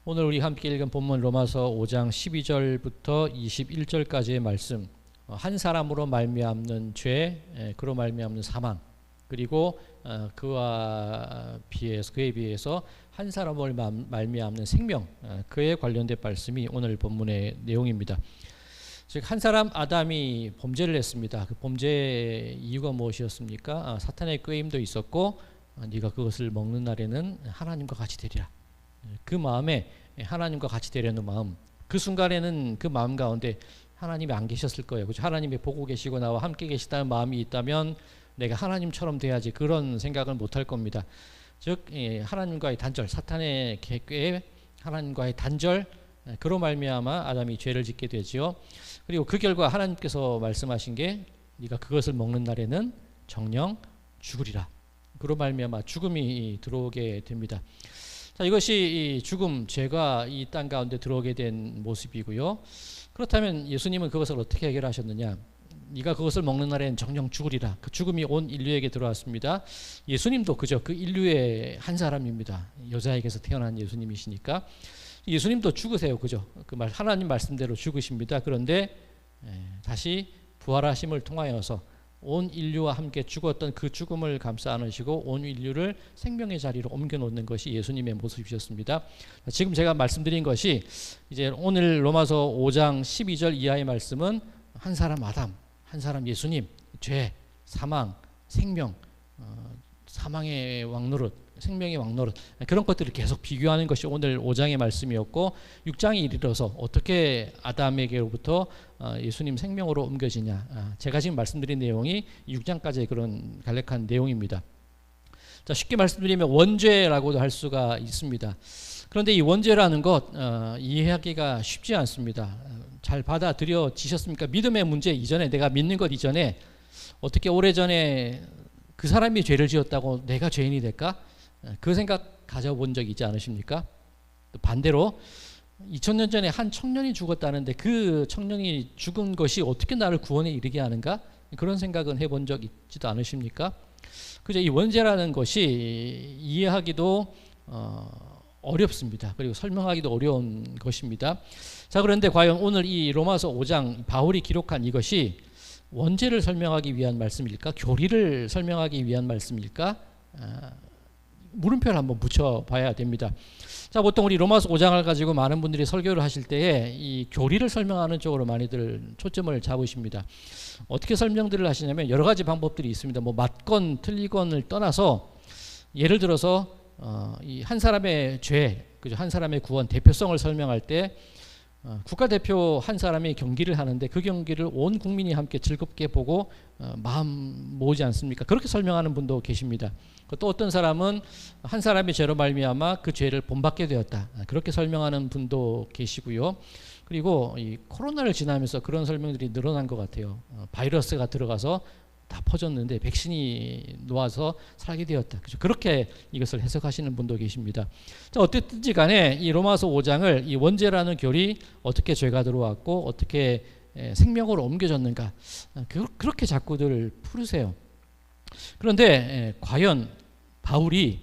오늘 우리 함께 읽은 본문 로마서 5장 12절부터 21절까지의 말씀, 한 사람으로 말미암는 죄, 그로 말미암는 사망, 그리고 그에 비해서 한 사람을 말미암는 생명, 그에 관련된 말씀이 오늘 본문의 내용입니다. 즉 한 사람 아담이 범죄를 했습니다. 그 범죄의 이유가 무엇이었습니까? 사탄의 꾀임도 있었고, 네가 그것을 먹는 날에는 하나님과 같이 되리라. 그 마음에 하나님과 같이 되려는 마음, 그 순간에는 그 마음 가운데 하나님이 안 계셨을 거예요. 그렇죠? 하나님이 보고 계시고 나와 함께 계시다는 마음이 있다면 내가 하나님처럼 돼야지, 그런 생각을 못할 겁니다. 즉 하나님과의 단절, 사탄의 꾀에 하나님과의 단절, 그로 말미암아 아담이 죄를 짓게 되지요. 그리고 그 결과 하나님께서 말씀하신 게 네가 그것을 먹는 날에는 정녕 죽으리라. 그로 말미암아 죽음이 들어오게 됩니다. 자, 이것이 죽음, 죄가 이 땅 가운데 들어오게 된 모습이고요. 그렇다면 예수님은 그것을 어떻게 해결하셨느냐? 네가 그것을 먹는 날에는 정녕 죽으리라. 그 죽음이 온 인류에게 들어왔습니다. 예수님도 그저 그 인류의 한 사람입니다. 여자에게서 태어난 예수님이시니까 예수님도 죽으세요. 그죠? 그 말 하나님 말씀대로 죽으십니다. 그런데 다시 부활하심을 통하여서 온 인류와 함께 죽었던 그 죽음을 감싸 안으시고 온 인류를 생명의 자리로 옮겨 놓는 것이 예수님의 모습이셨습니다. 지금 제가 말씀드린 것이 이제 오늘 로마서 5장 12절 이하의 말씀은 한 사람 아담, 한 사람 예수님, 죄, 사망, 생명, 사망의 왕노릇, 생명의 왕노릇, 그런 것들을 계속 비교하는 것이 오늘 5장의 말씀이었고, 6장에 이르러서 어떻게 아담에게로부터 예수님 생명으로 옮겨지냐, 제가 지금 말씀드린 내용이 6장까지의 그런 간략한 내용입니다. 자, 쉽게 말씀드리면 원죄라고도 할 수가 있습니다. 그런데 이 원죄라는 것 이해하기가 쉽지 않습니다. 잘 받아들여지셨습니까? 믿음의 문제 이전에, 내가 믿는 것 이전에 어떻게 오래전에 그 사람이 죄를 지었다고 내가 죄인이 될까? 그 생각 가져본 적 있지 않으십니까? 반대로 2000년 전에 한 청년이 죽었다는데 그 청년이 죽은 것이 어떻게 나를 구원에 이르게 하는가? 그런 생각은 해본 적 있지도 않으십니까? 그죠? 이 원죄라는 것이 이해하기도 어렵습니다. 그리고 설명하기도 어려운 것입니다. 자, 그런데 과연 오늘 이 로마서 5장 바울이 기록한 이것이 원죄를 설명하기 위한 말씀일까? 교리를 설명하기 위한 말씀일까? 물음표를 한번 붙여봐야 됩니다. 자, 보통 우리 로마서 5장을 가지고 많은 분들이 설교를 하실 때에 이 교리를 설명하는 쪽으로 많이들 초점을 잡으십니다. 어떻게 설명들을 하시냐면 여러 가지 방법들이 있습니다. 뭐 맞건 틀리건을 떠나서 예를 들어서 이 한 사람의 죄, 그죠? 한 사람의 구원, 대표성을 설명할 때 국가대표 한 사람이 경기를 하는데 그 경기를 온 국민이 함께 즐겁게 보고 마음 모으지 않습니까? 그렇게 설명하는 분도 계십니다. 또 어떤 사람은 한 사람의 죄로 말미암아 그 죄를 본받게 되었다, 그렇게 설명하는 분도 계시고요. 그리고 이 코로나를 지나면서 그런 설명들이 늘어난 것 같아요. 바이러스가 들어가서 다 퍼졌는데 백신이 놓아서 살게 되었다. 그렇게 이것을 해석하시는 분도 계십니다. 자, 어쨌든지 간에 이 로마서 5장을 이 원죄라는 교리, 어떻게 죄가 들어왔고 어떻게 생명으로 옮겨졌는가, 그렇게 자꾸들 풀으세요. 그런데 과연 바울이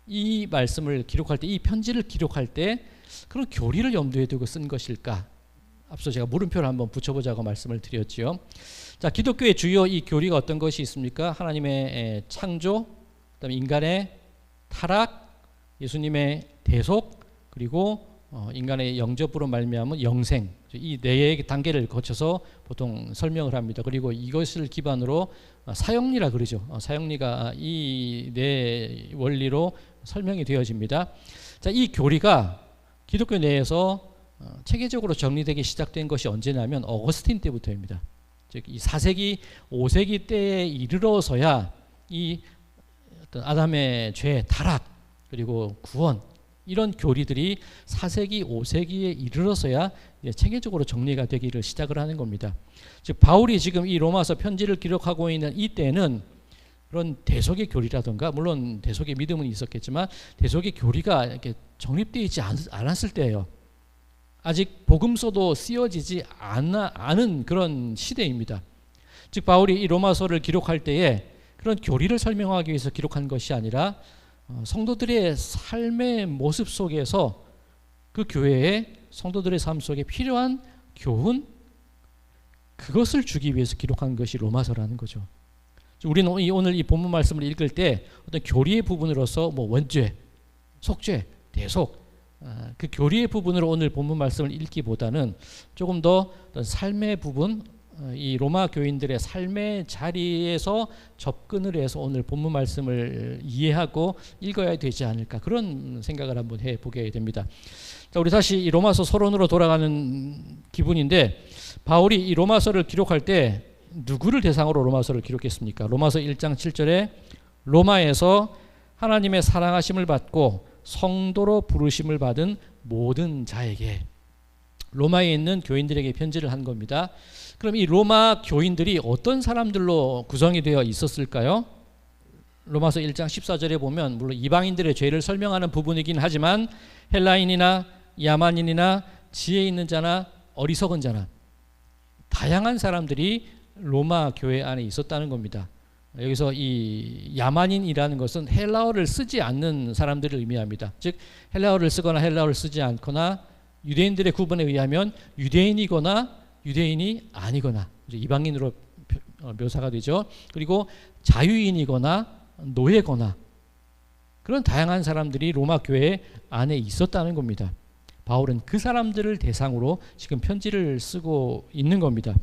이 말씀을 기록할 때, 이 편지를 기록할 때 그런 교리를 염두에 두고 쓴 것일까? 앞서 제가 물음표를 한번 붙여보자고 말씀을 드렸지요. 자, 기독교의 주요 이 교리가 어떤 것이 있습니까? 하나님의 창조, 그다음에 인간의 타락, 예수님의 대속, 그리고 인간의 영접으로 말미암은 영생, 이 네 단계를 거쳐서 보통 설명을 합니다. 그리고 이것을 기반으로 사형리라 그러죠. 사형리가 이 네 원리로 설명이 되어집니다. 자, 이 교리가 기독교 내에서 체계적으로 정리되기 시작된 것이 언제냐면 어거스틴 때부터입니다. 즉 이 4세기, 5세기 때에 이르러서야 이 어떤 아담의 죄, 타락, 그리고 구원, 이런 교리들이 4세기, 5세기에 이르러서야 체계적으로 정리가 되기를 시작을 하는 겁니다. 즉 바울이 지금 이 로마서 편지를 기록하고 있는 이때는 그런 대속의 교리라든가, 물론 대속의 믿음은 있었겠지만 대속의 교리가 이렇게 정립되어 있지 않았을 때예요. 아직 복음서도 쓰여지지 않은 그런 시대입니다. 즉 바울이 이 로마서를 기록할 때에 그런 교리를 설명하기 위해서 기록한 것이 아니라 성도들의 삶의 모습 속에서 그 교회에 성도들의 삶 속에 필요한 교훈, 그것을 주기 위해서 기록한 것이 로마서라는 거죠. 우리는 오늘 이 본문 말씀을 읽을 때 어떤 교리의 부분으로서 뭐 원죄, 속죄, 대속, 그 교리의 부분으로 오늘 본문 말씀을 읽기보다는 조금 더 어떤 삶의 부분, 이 로마 교인들의 삶의 자리에서 접근을 해서 오늘 본문 말씀을 이해하고 읽어야 되지 않을까, 그런 생각을 한번 해보게 됩니다. 자, 우리 다시 이 로마서 서론으로 돌아가는 기분인데, 바울이 이 로마서를 기록할 때 누구를 대상으로 로마서를 기록했습니까? 로마서 1장 7절에 로마에서 하나님의 사랑하심을 받고 성도로 부르심을 받은 모든 자에게, 로마에 있는 교인들에게 편지를 한 겁니다. 그럼 이 로마 교인들이 어떤 사람들로 구성이 되어 있었을까요? 로마서 1장 14절에 보면 물론 이방인들의 죄를 설명하는 부분이긴 하지만 헬라인이나 야만인이나 지혜 있는 자나 어리석은 자나 다양한 사람들이 로마 교회 안에 있었다는 겁니다. 여기서 이 야만인이라는 것은 헬라어를 쓰지 않는 사람들을 의미합니다. 즉 헬라어를 쓰거나 헬라어를 쓰지 않거나, 유대인들의 구분에 의하면 유대인이거나 유대인이 아니거나 이방인으로 묘사가 되죠. 그리고 자유인이거나 노예거나, 그런 다양한 사람들이 로마 교회 안에 있었다는 겁니다. 바울은 그 사람들을 대상으로 지금 편지를 쓰고 있는 겁니다.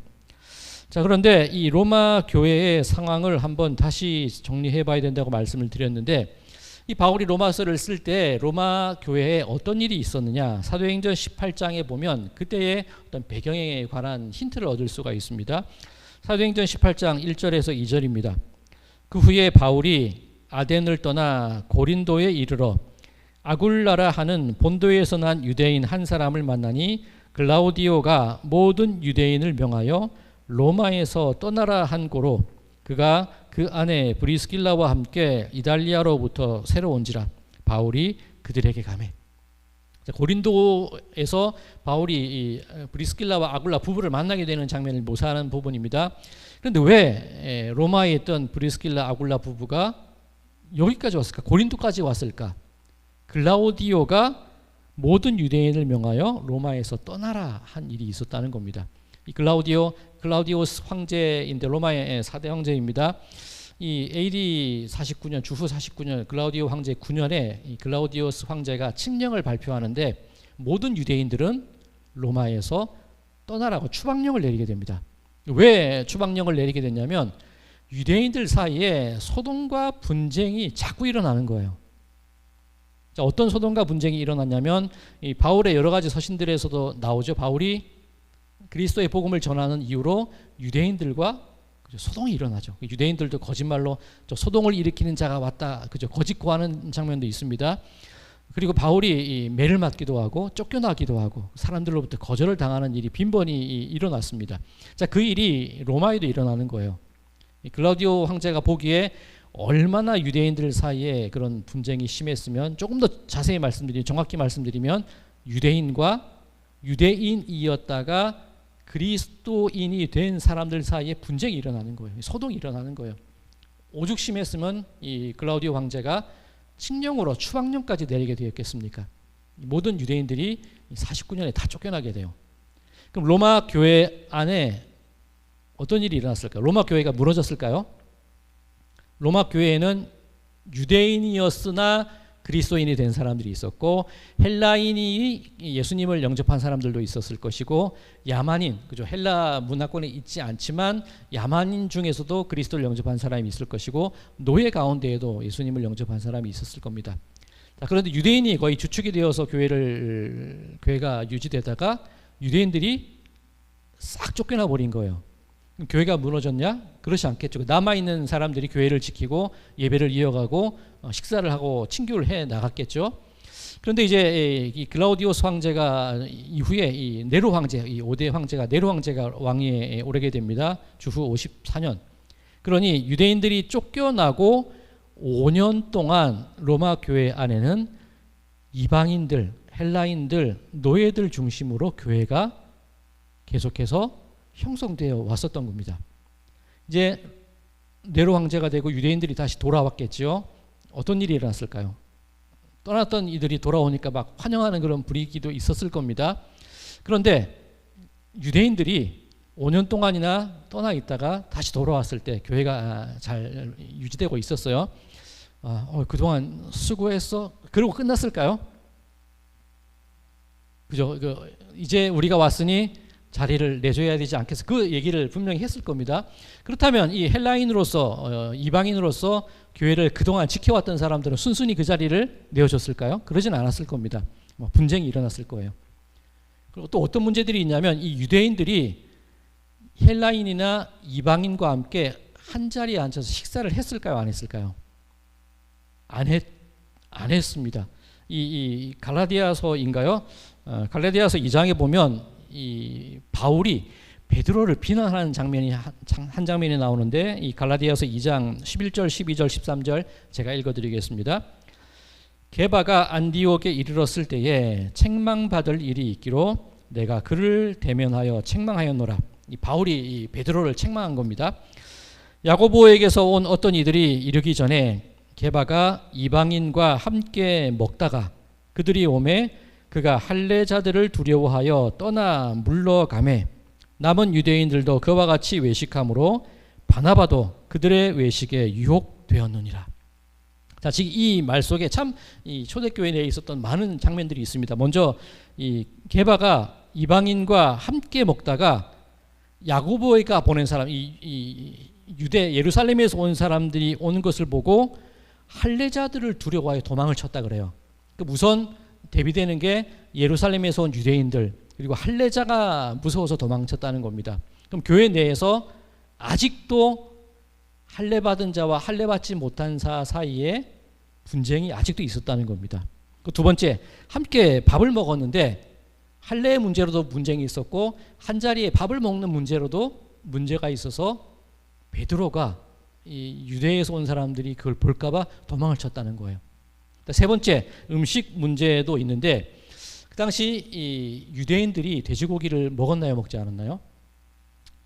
자, 그런데 이 로마 교회의 상황을 한번 다시 정리해 봐야 된다고 말씀을 드렸는데, 이 바울이 로마서를 쓸 때 로마 교회에 어떤 일이 있었느냐, 사도행전 18장에 보면 그때의 어떤 배경에 관한 힌트를 얻을 수가 있습니다. 사도행전 18장 1절에서 2절입니다. 그 후에 바울이 아덴을 떠나 고린도에 이르러 아굴라라 하는 본도에서 난 유대인 한 사람을 만나니 글라우디오가 모든 유대인을 명하여 로마에서 떠나라 한 고로 그가 그 아내 브리스길라와 함께 이달리아로부터 새로 온지라 바울이 그들에게 가매. 고린도에서 바울이 이 브리스길라와 아굴라 부부를 만나게 되는 장면을 묘사하는 부분입니다. 그런데 왜 로마에 있던 브리스길라 아굴라 부부가 여기까지 왔을까? 고린도까지 왔을까? 글라우디오가 모든 유대인을 명하여 로마에서 떠나라 한 일이 있었다는 겁니다. 이 글라우디오스 황제인데 로마의 4대 황제입니다. 이 AD 49년, 주후 49년, 글라우디오 황제 9년에 이 글라우디오스 황제가 칙령을 발표하는데 모든 유대인들은 로마에서 떠나라고 추방령을 내리게 됩니다. 왜 추방령을 내리게 됐냐면 유대인들 사이에 소동과 분쟁이 자꾸 일어나는 거예요. 자, 어떤 소동과 분쟁이 일어났냐면 이 바울의 여러 가지 서신들에서도 나오죠. 바울이 그리스도의 복음을 전하는 이유로 유대인들과 소동이 일어나죠. 유대인들도 거짓말로 소동을 일으키는 자가 왔다, 그죠? 거짓 고하는 장면도 있습니다. 그리고 바울이 매를 맞기도 하고 쫓겨나기도 하고 사람들로부터 거절을 당하는 일이 빈번히 일어났습니다. 자, 그 일이 로마에도 일어나는 거예요. 글라우디오 황제가 보기에 얼마나 유대인들 사이에 그런 분쟁이 심했으면, 조금 더 자세히 정확히 말씀드리면 유대인과 유대인이었다가 그리스도인이 된 사람들 사이에 분쟁이 일어나는 거예요. 소동이 일어나는 거예요. 오죽 심했으면 이 글라우디오 황제가 칙령으로 추방령까지 내리게 되었겠습니까? 모든 유대인들이 49년에 다 쫓겨나게 돼요. 그럼 로마 교회 안에 어떤 일이 일어났을까요? 로마 교회가 무너졌을까요? 로마 교회에는 유대인이었으나 그리스도인이 된 사람들이 있었고, 헬라인이 예수님을 영접한 사람들도 있었을 것이고, 야만인, 그죠? 헬라 문화권에 있지 않지만 야만인 중에서도 그리스도를 영접한 사람이 있을 것이고, 노예 가운데에도 예수님을 영접한 사람이 있었을 겁니다. 자, 그런데 유대인이 거의 주축이 되어서 교회가 유지되다가 유대인들이 싹 쫓겨나 버린 거예요. 교회가 무너졌냐? 그렇지 않겠죠. 남아있는 사람들이 교회를 지키고 예배를 이어가고 식사를 하고 친교를 해 나갔겠죠. 그런데 이제 이 글라우디오스 황제가 이후에 이 네로 황제, 이 5대 황제가 네로 황제가 왕위에 오르게 됩니다. 주후 54년. 그러니 유대인들이 쫓겨나고 5년 동안 로마 교회 안에는 이방인들, 헬라인들, 노예들 중심으로 교회가 계속해서 형성되어 왔었던 겁니다. 이제 네로 황제가 되고 유대인들이 다시 돌아왔겠죠. 어떤 일이 일어났을까요? 떠났던 이들이 돌아오니까 막 환영하는 그런 분위기도 있었을 겁니다. 그런데 유대인들이 5년 동안이나 떠나 있다가 다시 돌아왔을 때 교회가 잘 유지되고 있었어요. 그동안 수고했어. 그리고 끝났을까요? 그죠? 이제 우리가 왔으니 자리를 내줘야 되지 않겠어. 그 얘기를 분명히 했을 겁니다. 그렇다면 이 헬라인으로서 이방인으로서 교회를 그동안 지켜왔던 사람들은 순순히 그 자리를 내어줬을까요? 그러진 않았을 겁니다. 분쟁이 일어났을 거예요. 그리고 또 어떤 문제들이 있냐면 이 유대인들이 헬라인이나 이방인과 함께 한 자리에 앉아서 식사를 했을까요? 안 했을까요? 안 했습니다. 이 갈라디아서인가요? 갈라디아서 2장에 보면 이 바울이 베드로를 비난하는 장면이 한 장면이 나오는데 이 갈라디아서 2장 11절, 12절, 13절 제가 읽어드리겠습니다. 게바가 안디옥에 이르렀을 때에 책망받을 일이 있기로 내가 그를 대면하여 책망하였노라. 이 바울이 이 베드로를 책망한 겁니다. 야고보에게서 온 어떤 이들이 이르기 전에 게바가 이방인과 함께 먹다가 그들이 오매 그가 할례자들을 두려워하여 떠나 물러가매 남은 유대인들도 그와 같이 외식함으로 바나바도 그들의 외식에 유혹되었느니라. 자, 지금 이 말 속에 참 이 초대교회 내에 있었던 많은 장면들이 있습니다. 먼저 이 게바가 이방인과 함께 먹다가 야고보가 보낸 사람, 이 유대 예루살렘에서 온 사람들이 오는 것을 보고 할례자들을 두려워하여 도망을 쳤다 그래요. 우선 대비되는 게 예루살렘에서 온 유대인들 그리고 할례자가 무서워서 도망쳤다는 겁니다. 그럼 교회 내에서 아직도 할례 받은 자와 할례 받지 못한 자 사이에 분쟁이 아직도 있었다는 겁니다. 두 번째, 함께 밥을 먹었는데 할례의 문제로도 분쟁이 있었고 한 자리에 밥을 먹는 문제로도 문제가 있어서 베드로가 이 유대에서 온 사람들이 그걸 볼까봐 도망을 쳤다는 거예요. 세 번째, 음식 문제도 있는데 그 당시 이 유대인들이 돼지고기를 먹었나요, 먹지 않았나요?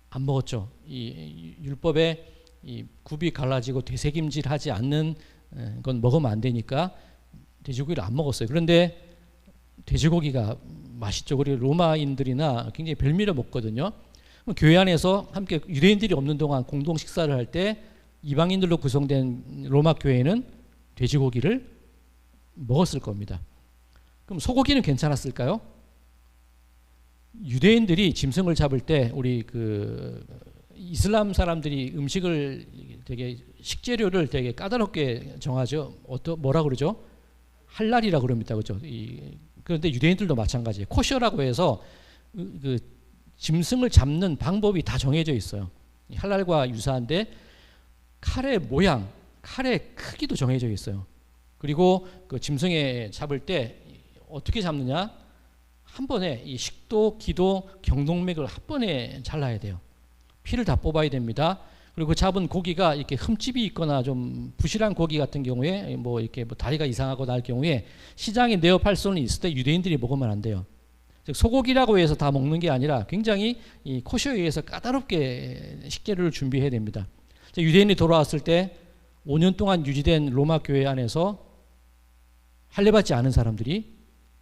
안 먹었죠. 이 율법에 이 굽이 갈라지고 되새김질하지 않는 건 먹으면 안 되니까 돼지고기를 안 먹었어요. 그런데 돼지고기가 맛있죠. 그리고 로마인들이나 굉장히 별미로 먹거든요. 교회 안에서 함께 유대인들이 없는 동안 공동 식사를 할 때 이방인들로 구성된 로마 교회는 돼지고기를 먹었을 겁니다. 그럼 소고기는 괜찮았을까요? 유대인들이 짐승을 잡을 때 우리 그 이슬람 사람들이 음식을 되게 식재료를 되게 까다롭게 정하죠. 뭐라 그러죠? 할랄이라고 그럽니다. 그렇죠? 그런데 유대인들도 마찬가지예요. 코셔라고 해서 그 짐승을 잡는 방법이 다 정해져 있어요. 할랄과 유사한데 칼의 모양, 칼의 크기도 정해져 있어요. 그리고 그 짐승에 잡을 때 어떻게 잡느냐? 한 번에 이 식도, 기도, 경동맥을 한 번에 잘라야 돼요. 피를 다 뽑아야 됩니다. 그리고 그 잡은 고기가 이렇게 흠집이 있거나 좀 부실한 고기 같은 경우에 뭐 이렇게 뭐 다리가 이상하고 날 경우에 시장에 내어 팔 수는 있을 때 유대인들이 먹으면 안 돼요. 즉 소고기라고 해서 다 먹는 게 아니라 굉장히 이 코셔에 의해서 까다롭게 식재료를 준비해야 됩니다. 유대인이 돌아왔을 때 5년 동안 유지된 로마 교회 안에서 할례받지 않은 사람들이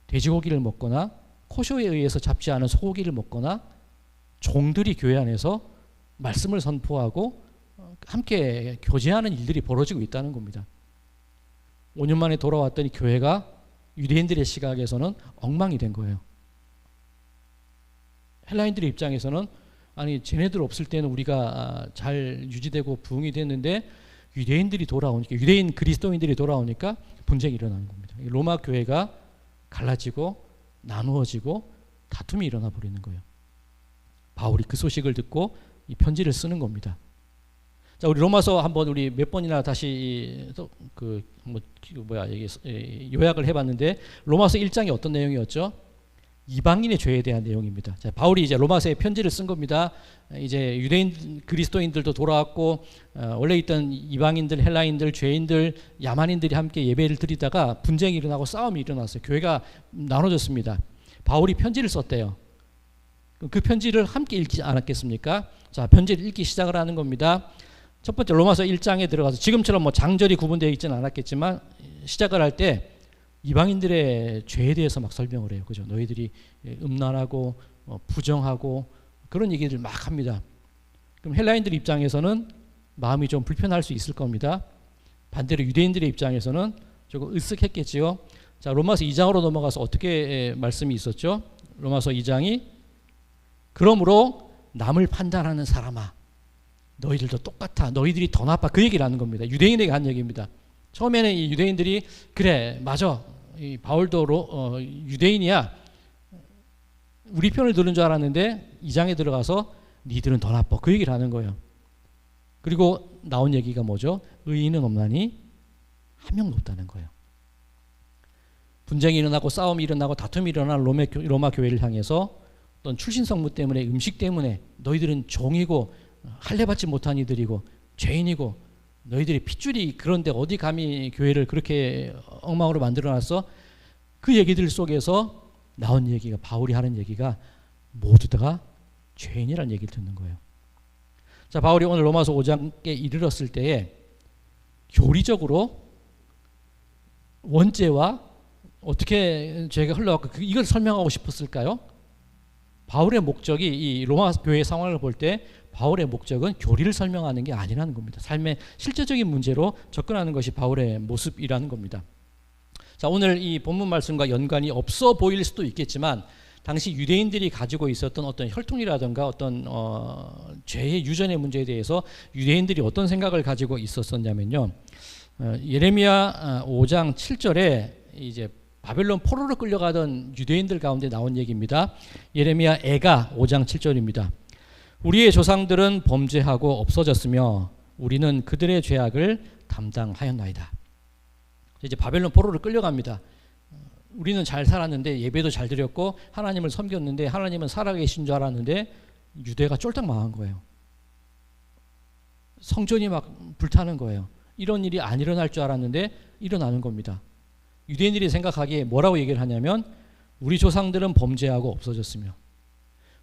돼지고기를 먹거나 코셔에 의해서 잡지 않은 소고기를 먹거나 종들이 교회 안에서 말씀을 선포하고 함께 교제하는 일들이 벌어지고 있다는 겁니다. 5년 만에 돌아왔더니 교회가 유대인들의 시각에서는 엉망이 된 거예요. 헬라인들의 입장에서는 아니 쟤네들 없을 때는 우리가 잘 유지되고 부흥이 됐는데 유대인들이 돌아오니까 유대인 그리스도인들이 돌아오니까 분쟁이 일어나는 겁니다. 로마 교회가 갈라지고 나누어지고 다툼이 일어나 버리는 거예요. 바울이 그 소식을 듣고 이 편지를 쓰는 겁니다. 자, 우리 로마서 한번 우리 몇 번이나 다시 요약을 해봤는데 로마서 1장이 어떤 내용이었죠? 이방인의 죄에 대한 내용입니다. 자, 바울이 이제 로마서에 편지를 쓴 겁니다. 이제 유대인 그리스도인들도 돌아왔고 원래 있던 이방인들, 헬라인들, 죄인들, 야만인들이 함께 예배를 드리다가 분쟁이 일어나고 싸움이 일어났어요. 교회가 나눠졌습니다. 바울이 편지를 썼대요. 그 편지를 함께 읽지 않았겠습니까? 자, 편지를 읽기 시작을 하는 겁니다. 첫 번째 로마서 1장에 들어가서 지금처럼 뭐 장절이 구분되어 있지는 않았겠지만 시작을 할 때 이방인들의 죄에 대해서 막 설명을 해요. 그죠? 너희들이 음란하고 부정하고 그런 얘기들 막 합니다. 그럼 헬라인들 입장에서는 마음이 좀 불편할 수 있을 겁니다. 반대로 유대인들의 입장에서는 조금 으쓱했겠지요. 자, 로마서 2장으로 넘어가서 어떻게 말씀이 있었죠? 로마서 2장이 그러므로 남을 판단하는 사람아 너희들도 똑같아. 너희들이 더 나빠. 그 얘기를 하는 겁니다. 유대인에게 한 얘기입니다. 처음에는 이 유대인들이 그래 맞아. 이 바울도 유대인이야. 우리 편을 들은 줄 알았는데 2장에 들어가서 니들은 더 나빠. 그 얘기를 하는 거예요. 그리고 나온 얘기가 뭐죠? 의인은 없나니 한 명도 없다는 거예요. 분쟁이 일어나고 싸움이 일어나고 다툼이 일어난 로마 교회를 향해서 어떤 출신 성무 때문에 음식 때문에 너희들은 종이고 할례받지 못한 이들이고 죄인이고 너희들이 핏줄이 그런데 어디 감히 교회를 그렇게 엉망으로 만들어놨어? 그 얘기들 속에서 나온 얘기가 바울이 하는 얘기가 모두 다가 죄인이라는 얘기를 듣는 거예요. 자, 바울이 오늘 로마서 5장에 이르렀을 때에 교리적으로 원죄와 어떻게 죄가 흘러갔고 이걸 설명하고 싶었을까요? 바울의 목적이 이 로마 교회의 상황을 볼 때 바울의 목적은 교리를 설명하는 게 아니라는 겁니다. 삶의 실제적인 문제로 접근하는 것이 바울의 모습이라는 겁니다. 자, 오늘 이 본문 말씀과 연관이 없어 보일 수도 있겠지만 당시 유대인들이 가지고 있었던 어떤 혈통이라든가 어떤 죄의 유전의 문제에 대해서 유대인들이 어떤 생각을 가지고 있었었냐면요. 예레미야 5장 7절에 이제 바벨론 포로로 끌려가던 유대인들 가운데 나온 얘기입니다. 예레미야 애가 5장 7절입니다. 우리의 조상들은 범죄하고 없어졌으며 우리는 그들의 죄악을 담당하였나이다. 이제 바벨론 포로로 끌려갑니다. 우리는 잘 살았는데 예배도 잘 드렸고 하나님을 섬겼는데 하나님은 살아계신 줄 알았는데 유대가 쫄딱 망한 거예요. 성전이 막 불타는 거예요. 이런 일이 안 일어날 줄 알았는데 일어나는 겁니다. 유대인들이 생각하기에 뭐라고 얘기를 하냐면 우리 조상들은 범죄하고 없어졌으며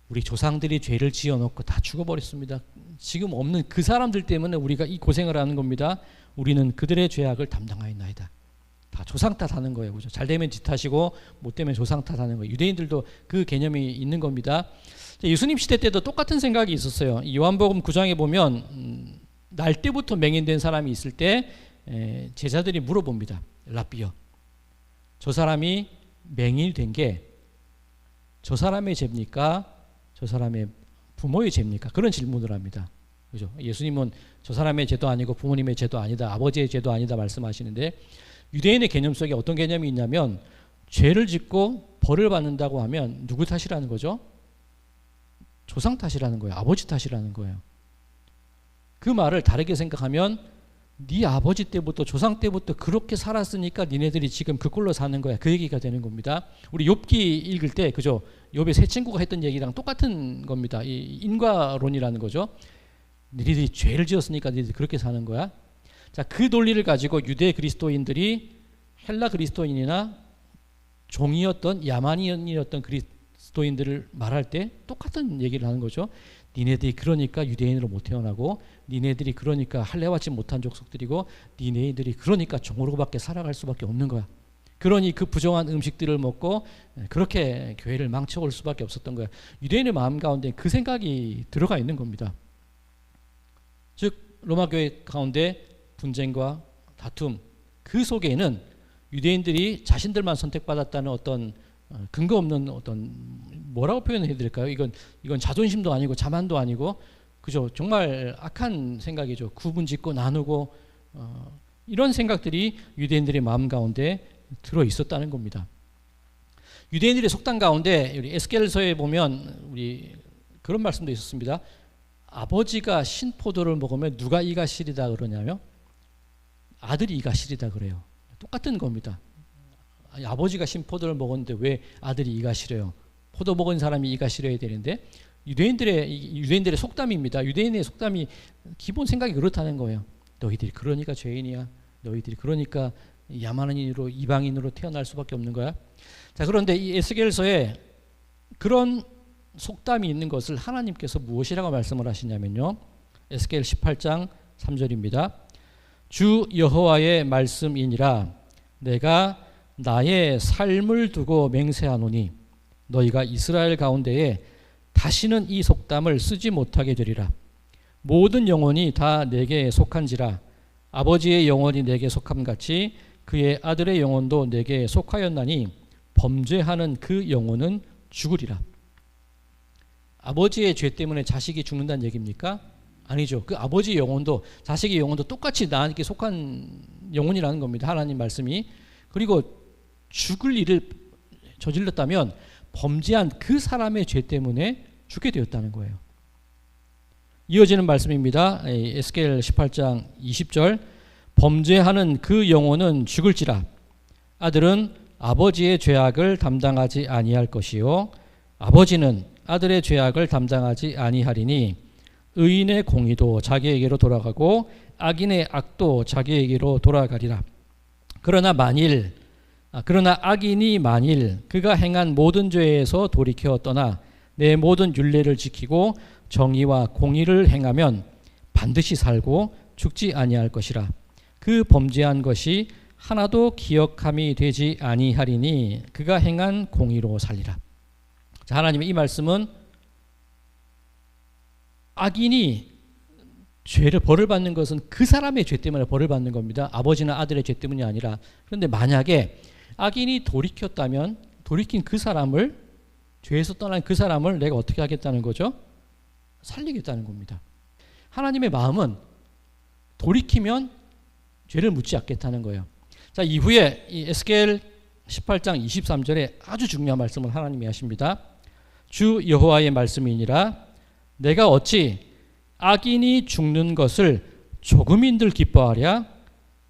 우리 조상들이 죄를 지어놓고 다 죽어버렸습니다. 지금 없는 그 사람들 때문에 우리가 이 고생을 하는 겁니다. 우리는 그들의 죄악을 담당하였나이다. 다 조상 탓하는 거예요. 그죠? 잘 되면 지 탓이고 못 되면 조상 탓하는 거예요. 유대인들도 그 개념이 있는 겁니다. 예수님 시대 때도 똑같은 생각이 있었어요. 요한복음 9장에 보면 날 때부터 맹인된 사람이 있을 때 제자들이 물어봅니다. 랍비여, 저 사람이 맹인이 된 게 저 사람의 죄입니까? 저 사람의 부모의 죄입니까? 그런 질문을 합니다. 그죠? 예수님은 저 사람의 죄도 아니고 부모님의 죄도 아니다. 아버지의 죄도 아니다 말씀하시는데 유대인의 개념 속에 어떤 개념이 있냐면 죄를 짓고 벌을 받는다고 하면 누구 탓이라는 거죠? 조상 탓이라는 거예요. 아버지 탓이라는 거예요. 그 말을 다르게 생각하면 네 아버지 때부터 조상 때부터 그렇게 살았으니까 니네들이 지금 그 꼴로 사는 거야. 그 얘기가 되는 겁니다. 우리 욥기 읽을 때 그죠? 욥의 세 친구가 했던 얘기랑 똑같은 겁니다. 이 인과론이라는 거죠. 니네들이 죄를 지었으니까 니네들이 그렇게 사는 거야. 자, 그 논리를 가지고 유대 그리스도인들이 헬라 그리스도인이나 종이었던 야만인이었던 그리스도인들을 말할 때 똑같은 얘기를 하는 거죠. 니네들이 그러니까 유대인으로 못 태어나고 니네들이 그러니까 할례받지 못한 족속들이고 니네들이 그러니까 종으로밖에 살아갈 수밖에 없는 거야. 그러니 그 부정한 음식들을 먹고 그렇게 교회를 망쳐올 수밖에 없었던 거야. 유대인의 마음 가운데 그 생각이 들어가 있는 겁니다. 즉 로마 교회 가운데 분쟁과 다툼 그 속에는 유대인들이 자신들만 선택받았다는 어떤 근거 없는 어떤 뭐라고 표현해야 될까요? 이건 자존심도 아니고 자만도 아니고 그죠? 정말 악한 생각이죠. 구분짓고 나누고 이런 생각들이 유대인들의 마음 가운데 들어 있었다는 겁니다. 유대인들의 속담 가운데 우리 에스겔서에 보면 우리 그런 말씀도 있었습니다. 아버지가 신포도를 먹으면 누가 이가 시리다 그러냐며 아들이 이가 시리다 그래요. 똑같은 겁니다. 아버지가 신포도를 먹었는데 왜 아들이 이가 시려요? 포도 먹은 사람이 이가 시려야 되는데 유대인들의 속담입니다. 유대인의 속담이 기본 생각이 그렇다는 거예요. 너희들이 그러니까 죄인이야. 너희들이 그러니까 야만인으로 이방인으로 태어날 수밖에 없는 거야. 자, 그런데 이 에스겔서에 그런 속담이 있는 것을 하나님께서 무엇이라고 말씀을 하시냐면요. 에스겔 18장 3절입니다. 주 여호와의 말씀이니라 내가 나의 삶을 두고 맹세하노니 너희가 이스라엘 가운데에 다시는 이 속담을 쓰지 못하게 되리라. 모든 영혼이 다 내게 속한지라. 아버지의 영혼이 내게 속함같이 그의 아들의 영혼도 내게 속하였나니 범죄하는 그 영혼은 죽으리라. 아버지의 죄 때문에 자식이 죽는다는 얘기입니까? 아니죠. 그 아버지의 영혼도 자식의 영혼도 똑같이 나에게 속한 영혼이라는 겁니다. 하나님 말씀이. 그리고 죽을 일을 저질렀다면 범죄한 그 사람의 죄 때문에 죽게 되었다는 거예요. 이어지는 말씀입니다. 에스겔 18장 20절. 범죄하는 그 영혼은 죽을지라. 아들은 아버지의 죄악을 담당하지 아니할 것이요 아버지는 아들의 죄악을 담당하지 아니하리니 의인의 공의도 자기에게로 돌아가고 악인의 악도 자기에게로 돌아가리라. 그러나 악인이 만일 그가 행한 모든 죄에서 돌이켜 떠나 내 모든 율례를 지키고 정의와 공의를 행하면 반드시 살고 죽지 아니할 것이라. 그 범죄한 것이 하나도 기억함이 되지 아니하리니 그가 행한 공의로 살리라. 자, 하나님의 이 말씀은 악인이 죄를 벌을 받는 것은 그 사람의 죄 때문에 벌을 받는 겁니다. 아버지나 아들의 죄 때문이 아니라. 그런데 만약에 악인이 돌이켰다면 돌이킨 그 사람을, 죄에서 떠난 그 사람을 내가 어떻게 하겠다는 거죠? 살리겠다는 겁니다. 하나님의 마음은 돌이키면 죄를 묻지 않겠다는 거예요. 자, 이후에 이 에스겔 18장 23절에 아주 중요한 말씀을 하나님이 하십니다. 주 여호와의 말씀이니라. 내가 어찌 악인이 죽는 것을 조금인들 기뻐하랴?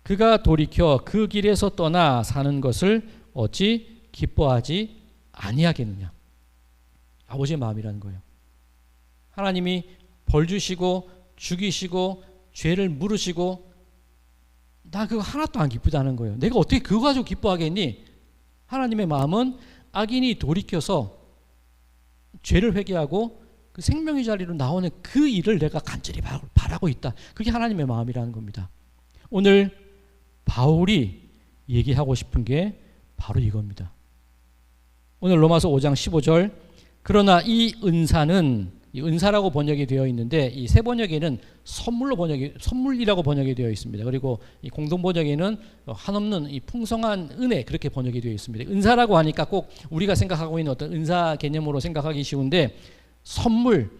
그가 돌이켜 그 길에서 떠나 사는 것을 어찌 기뻐하지 아니하겠느냐? 아버지의 마음이라는 거예요. 하나님이 벌 주시고 죽이시고 죄를 물으시고 나 그거 하나도 안 기쁘다는 거예요. 내가 어떻게 그거 가지고 기뻐하겠니? 하나님의 마음은 악인이 돌이켜서 죄를 회개하고 그 생명의 자리로 나오는 그 일을 내가 간절히 바라고 있다. 그게 하나님의 마음이라는 겁니다. 오늘 바울이 얘기하고 싶은 게 바로 이겁니다. 오늘 로마서 5장 15절. 그러나 이 은사는, 이 은사라고 번역이 되어 있는데 이 새 번역에는 선물이라고 번역이 되어 있습니다. 그리고 이 공동 번역에는 한없는 이 풍성한 은혜, 그렇게 번역이 되어 있습니다. 은사라고 하니까 꼭 우리가 생각하고 있는 어떤 은사 개념으로 생각하기 쉬운데 선물,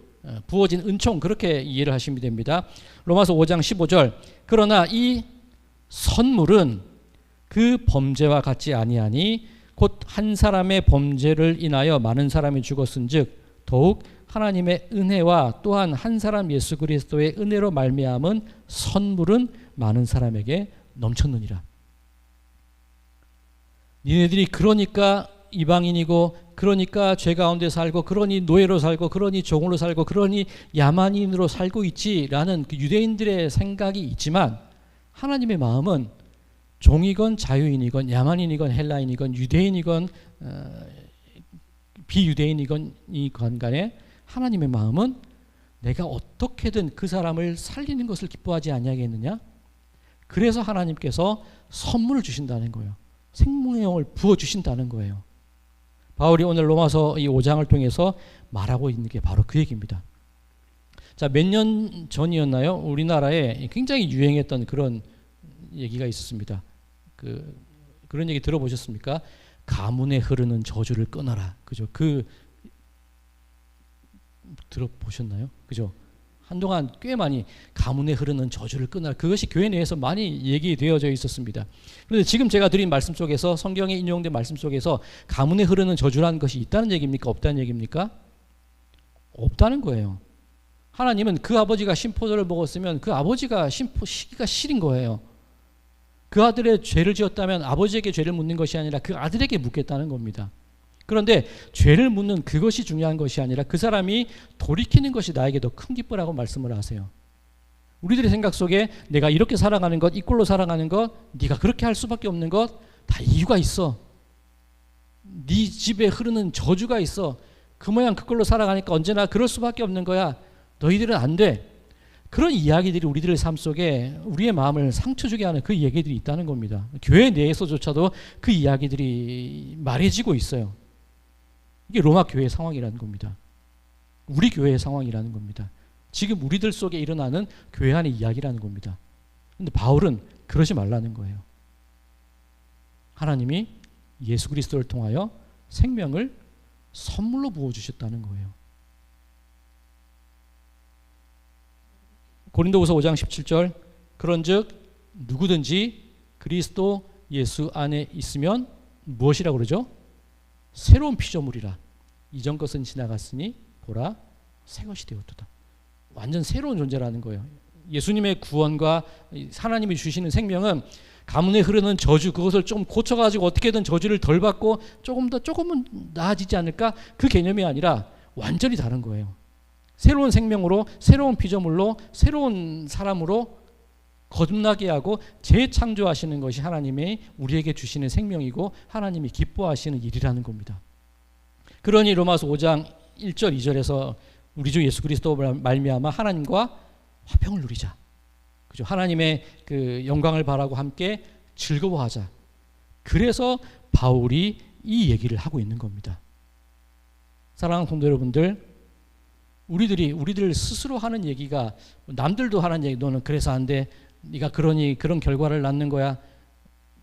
부어진 은총, 그렇게 이해를 하시면 됩니다. 로마서 5장 15절. 그러나 이 선물은 그 범죄와 같지 아니하니 곧 한 사람의 범죄를 인하여 많은 사람이 죽었은즉 더욱 하나님의 은혜와 또한 한 사람 예수 그리스도의 은혜로 말미암은 선물은 많은 사람에게 넘쳤느니라. 니네들이 그러니까 이방인이고, 그러니까 죄 가운데 살고, 그러니 노예로 살고, 그러니 종으로 살고, 그러니 야만인으로 살고 있지라는 그 유대인들의 생각이 있지만 하나님의 마음은 종이건 자유인이건 야만인이건 헬라인이건 유대인이건 비유대인이건 간에 하나님의 마음은 내가 어떻게든 그 사람을 살리는 것을 기뻐하지 아니하겠느냐? 그래서 하나님께서 선물을 주신다는 거예요. 생명의 영을 부어주신다는 거예요. 바울이 오늘 로마서 이 5장을 통해서 말하고 있는 게 바로 그 얘기입니다. 자, 몇 년 전이었나요? 우리나라에 굉장히 유행했던 그런 얘기가 있었습니다. 그런 얘기 들어보셨습니까? 가문에 흐르는 저주를 끊어라. 그죠? 들어보셨나요? 그죠? 한동안 꽤 많이 가문에 흐르는 저주를 끊어라. 그것이 교회 내에서 많이 얘기되어져 있었습니다. 그런데 지금 제가 드린 말씀 속에서, 성경에 인용된 말씀 속에서 가문에 흐르는 저주라는 것이 있다는 얘기입니까? 없다는 얘기입니까? 없다는 거예요. 하나님은 그 아버지가 신포도를 먹었으면 그 아버지가 시기가 싫은 거예요. 그 아들의 죄를 지었다면 아버지에게 죄를 묻는 것이 아니라 그 아들에게 묻겠다는 겁니다. 그런데 죄를 묻는 그것이 중요한 것이 아니라 그 사람이 돌이키는 것이 나에게 더 큰 기쁨이라고 말씀을 하세요. 우리들의 생각 속에 내가 이렇게 살아가는 것, 이 꼴로 살아가는 것, 네가 그렇게 할 수밖에 없는 것, 다 이유가 있어. 네 집에 흐르는 저주가 있어. 그 모양 그 꼴로 살아가니까 언제나 그럴 수밖에 없는 거야. 너희들은 안 돼. 그런 이야기들이 우리들의 삶 속에 우리의 마음을 상처 주게 하는 그 얘기들이 있다는 겁니다. 교회 내에서조차도 그 이야기들이 말해지고 있어요. 이게 로마 교회의 상황이라는 겁니다. 우리 교회의 상황이라는 겁니다. 지금 우리들 속에 일어나는 교회 안의 이야기라는 겁니다. 그런데 바울은 그러지 말라는 거예요. 하나님이 예수 그리스도를 통하여 생명을 선물로 부어주셨다는 거예요. 고린도후서 5장 17절 그런즉 누구든지 그리스도 예수 안에 있으면 무엇이라고 그러죠? 새로운 피조물이라. 이전 것은 지나갔으니 보라 새 것이 되었도다. 완전 새로운 존재라는 거예요. 예수님의 구원과 하나님이 주시는 생명은 가문에 흐르는 저주, 그것을 좀 고쳐가지고 어떻게든 저주를 덜 받고 조금은 나아지지 않을까, 그 개념이 아니라 완전히 다른 거예요. 새로운 생명으로, 새로운 피조물로, 새로운 사람으로 거듭나게 하고 재창조하시는 것이 하나님의 우리에게 주시는 생명이고 하나님이 기뻐하시는 일이라는 겁니다. 그러니 로마서 5장 1절 2절에서 우리 주 예수 그리스도로 말미암아 하나님과 화평을 누리자. 그죠? 하나님의 그 영광을 바라고 함께 즐거워하자. 그래서 바울이 이 얘기를 하고 있는 겁니다. 사랑하는 성도 여러분들, 우리들 스스로 하는 얘기가, 남들도 하는 얘기, 너는 그래서 안 돼, 네가 그러니 그런 결과를 낳는 거야,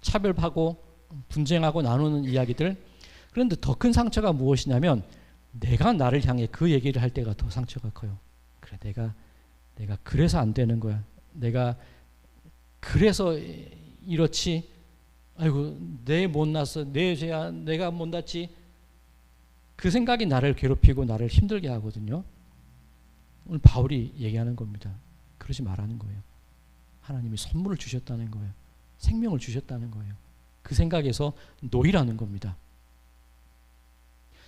차별하고 분쟁하고 나누는 이야기들. 그런데 더 큰 상처가 무엇이냐면 내가 나를 향해 그 얘기를 할 때가 더 상처가 커요. 그래, 내가 그래서 안 되는 거야, 내가 그래서 이렇지, 아이고 내 못났어, 내 죄야, 내가 못났지. 그 생각이 나를 괴롭히고 나를 힘들게 하거든요. 오늘 바울이 얘기하는 겁니다. 그러지 말라는 거예요. 하나님이 선물을 주셨다는 거예요. 생명을 주셨다는 거예요. 그 생각에서 놓이라는 겁니다.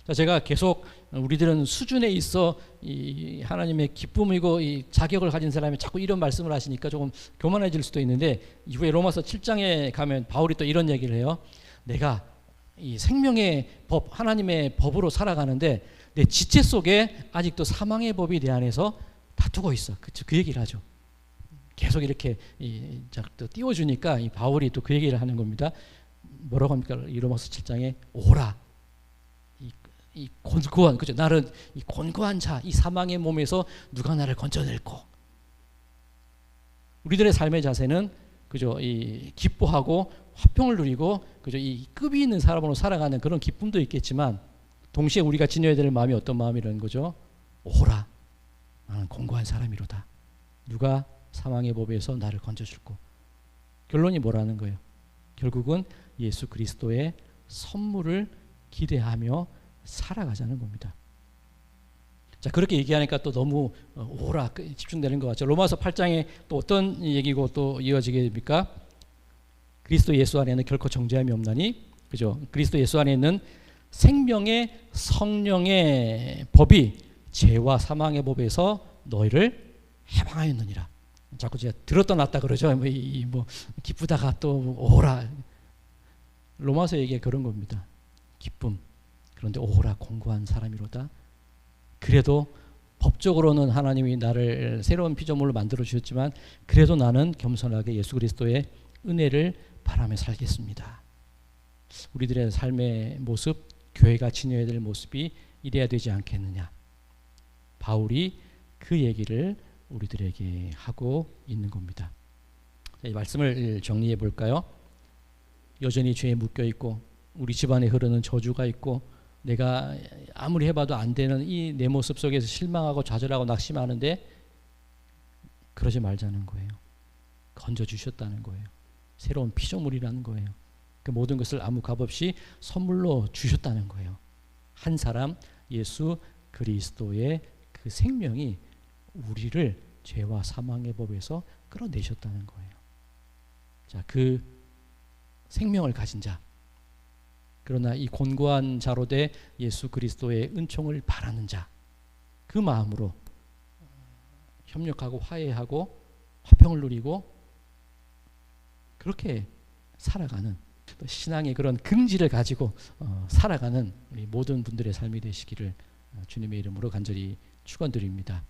자, 제가 계속 우리들은 수준에 있어 이 하나님의 기쁨이고 이 자격을 가진 사람이 자꾸 이런 말씀을 하시니까 조금 교만해질 수도 있는데, 이후에 로마서 7장에 가면 바울이 또 이런 얘기를 해요. 내가 이 생명의 법, 하나님의 법으로 살아가는데 내 지체 속에 아직도 사망의 법이 내 안에서 다투고 있어. 그 얘기를 하죠. 계속 이렇게 또 띄워주니까 이 바울이 또 그 얘기를 하는 겁니다. 뭐라고 합니까? 이 로마서 7장에 오라. 이 곤고한, 그죠? 나는 이 곤고한 자, 이 사망의 몸에서 누가 나를 건져낼고. 우리들의 삶의 자세는, 그죠? 이 기뻐하고 화평을 누리고, 그죠? 이 급이 있는 사람으로 살아가는 그런 기쁨도 있겠지만, 동시에 우리가 지녀야 될 마음이 어떤 마음이라는 거죠? 오라, 나는 곤고한 사람이로다. 누가 사망의 법에서 나를 건져줄고. 결론이 뭐라는 거예요? 결국은 예수 그리스도의 선물을 기대하며 살아가자는 겁니다. 자, 그렇게 얘기하니까 또 너무 오라 집중되는 것 같죠. 로마서 8장에 또 어떤 얘기고 또 이어지게 됩니까? 그리스도 예수 안에는 결코 정죄함이 없나니, 그죠? 그리스도 예수 안에 있는 생명의 성령의 법이 죄와 사망의 법에서 너희를 해방하였느니라. 자꾸 제가 들었다 놨다 그러죠. 뭐 기쁘다가 또 오라. 로마서 얘기가 그런 겁니다. 기쁨. 그런데 오라, 공고한 사람이로다. 그래도 법적으로는 하나님이 나를 새로운 피조물로 만들어 주셨지만 그래도 나는 겸손하게 예수 그리스도의 은혜를 바라며 살겠습니다. 우리들의 삶의 모습, 교회가 지녀야 될 모습이 이래야 되지 않겠느냐. 바울이 그 얘기를 우리들에게 하고 있는 겁니다. 이 말씀을 정리해 볼까요? 여전히 죄에 묶여 있고 우리 집안에 흐르는 저주가 있고 내가 아무리 해봐도 안 되는 이 내 모습 속에서 실망하고 좌절하고 낙심하는데 그러지 말자는 거예요. 건져주셨다는 거예요. 새로운 피조물이라는 거예요. 그 모든 것을 아무 값 없이 선물로 주셨다는 거예요. 한 사람 예수 그리스도의 그 생명이 우리를 죄와 사망의 법에서 끌어내셨다는 거예요. 자, 그 생명을 가진 자, 그러나 이 곤고한 자로 돼 예수 그리스도의 은총을 바라는 자, 그 마음으로 협력하고 화해하고 화평을 누리고 그렇게 살아가는, 또 신앙의 그런 긍지를 가지고 살아가는 우리 모든 분들의 삶이 되시기를 주님의 이름으로 간절히 축원드립니다.